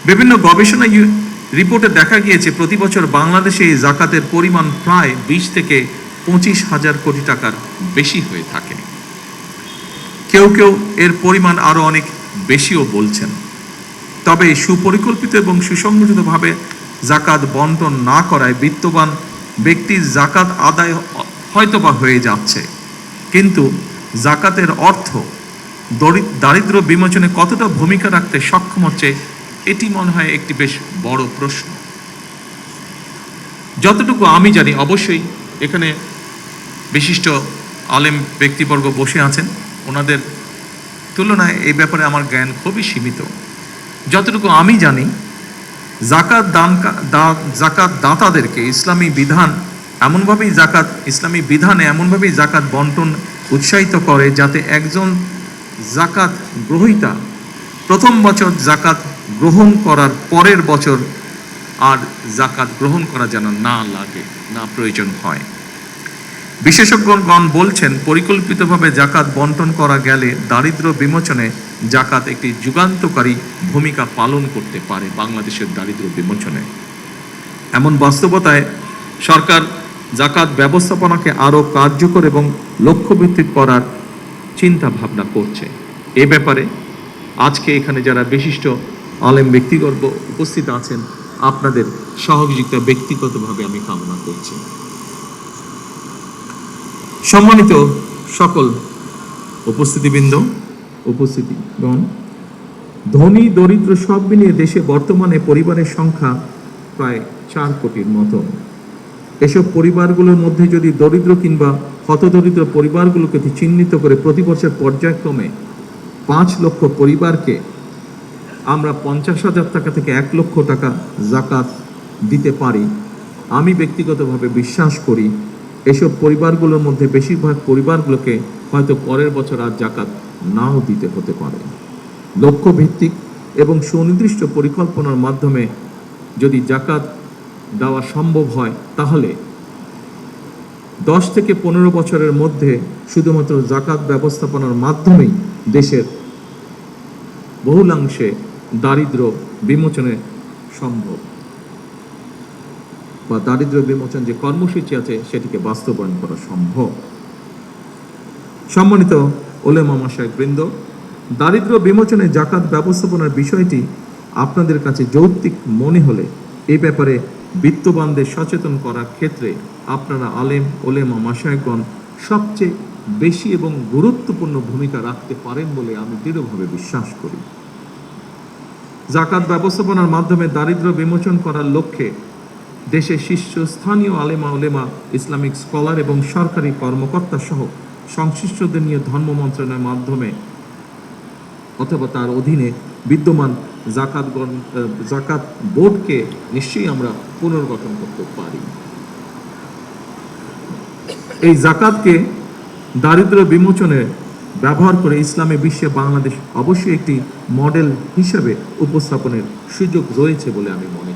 বিভিন্ন গবেষণা রিপোর্টে দেখা গিয়েছে প্রতি বছর বাংলাদেশে এই জাকাতের পরিমাণ প্রায় 20 থেকে 25,000 কোটি টাকার বেশি হয়ে থাকে। কেউ কেউ এর পরিমাণ আরো অনেক বেশিও বলছেন। তবে সুপরিকল্পিত এবং সুসংগঠিতভাবে জাকাত বন্টন না করায় বিত্তবান ব্যক্তির জাকাত আদায় হয়তোবা হয়ে যাচ্ছে, কিন্তু জাকাতের অর্থ দারিদ্র বিমোচনে কতটা ভূমিকা রাখতে সক্ষম হচ্ছে, এটি মনে হয় একটি বেশ বড় প্রশ্ন। যতটুকু আমি জানি, অবশ্যই এখানে বিশিষ্ট আলেম ব্যক্তিবর্গ বসে আছেন, ওনাদের তুলনায় এই ব্যাপারে আমার জ্ঞান খুবই সীমিত। যতটুকু আমি জানি, জাকাত দাতাদেরকে ইসলামী বিধানে এমনভাবেই জাকাত বন্টন উৎসাহিত করে যাতে একজন জাকাত গ্রহীতা প্রথম বছর জাকাত গ্রহণ করার পরের বছর আর জাকাত গ্রহণ করা যেন না লাগে, না প্রয়োজন হয়। বিশেষজ্ঞগণ বলছেন, পরিকল্পিতভাবে জাকাত বন্টন করা গেলে দারিদ্র বিমোচনে জাকাত একটি যুগান্তকারী ভূমিকা পালন করতে পারে বাংলাদেশের দারিদ্র বিমোচনে। এমন বাস্তবতায় সরকার জাকাত ব্যবস্থাপনাকে আরও কার্যকর এবং লক্ষ্যভিত্তিক করার চিন্তা ভাবনা করছে। এ ব্যাপারে আজকে এখানে যারা বিশিষ্ট আলেম ব্যক্তিবর্গ উপস্থিত আছেন, আপনাদের সহযোগিতা ব্যক্তিগতভাবে আমি কামনা করছি। সম্মানিত সকল উপস্থিতিগণ, ধনী দরিদ্র সব মিলিয়ে দেশে বর্তমানে পরিবারের সংখ্যা প্রায় 4 কোটির মতো। এসব পরিবারগুলোর মধ্যে যদি দরিদ্র কিংবা হতদরিদ্র পরিবারগুলোকে চিহ্নিত করে প্রতি বছর পর্যায়ক্রমে 5 লক্ষ পরিবারকে আমরা 50,000 টাকা থেকে 1 লক্ষ টাকা জাকাত দিতে পারি, আমি ব্যক্তিগতভাবে বিশ্বাস করি এসব পরিবারগুলোর মধ্যে বেশিরভাগ পরিবারগুলোকে হয়তো পরের বছর আর জাকাত নাও দিতে হতে পারে। লক্ষ্যভিত্তিক এবং সুনির্দিষ্ট পরিকল্পনার মাধ্যমে যদি জাকাত দেওয়া সম্ভব হয়, তাহলে 10 থেকে 15 বছরের মধ্যে শুধুমাত্র জাকাত ব্যবস্থাপনার মাধ্যমেই দেশের বহুলাংশে দারিদ্র বিমোচনে সম্ভব, বা দারিদ্র বিমোচন যে কর্মসূচি আছে সেটিকে বাস্তবায়ন করা সম্ভব। সম্মানিত ওলেমা মাশায়েখবৃন্দ, দারিদ্র বিমোচনে জাকাত ব্যবস্থাপনার বিষয়টি আপনাদের কাছে যৌক্তিক মনে হলে এই ব্যাপারে বিত্তবানদের সচেতন করার ক্ষেত্রে আপনারা আলেম ওলেমা মাশায়েখগণ সবচেয়ে বেশি এবং গুরুত্বপূর্ণ ভূমিকা রাখতে পারেন বলে আমি দৃঢ়ভাবে বিশ্বাস করি। জাকাত ব্যবস্থাপনার মাধ্যমে দারিদ্র বিমোচন করার লক্ষ্যে দেশের শীর্ষস্থানীয় আলেমা ওলেমা, ইসলামিক স্কলার এবং সরকারি কর্মকর্তা সহ সংশ্লিষ্টদের নিয়ে ধর্ম মন্ত্রণালয়ের মাধ্যমে অথবা তার অধীনে বিদ্যমান জাকাত বোর্ডকে নিশ্চয়ই আমরা পুনর্গঠন করতে পারি। এই জাকাতকে দারিদ্র বিমোচনে ব্যবহার করে ইসলামী বিশ্বে বাংলাদেশ অবশ্যই একটি মডেল হিসেবে উপস্থাপনের সুযোগ রয়েছে বলে আমি মনে করি।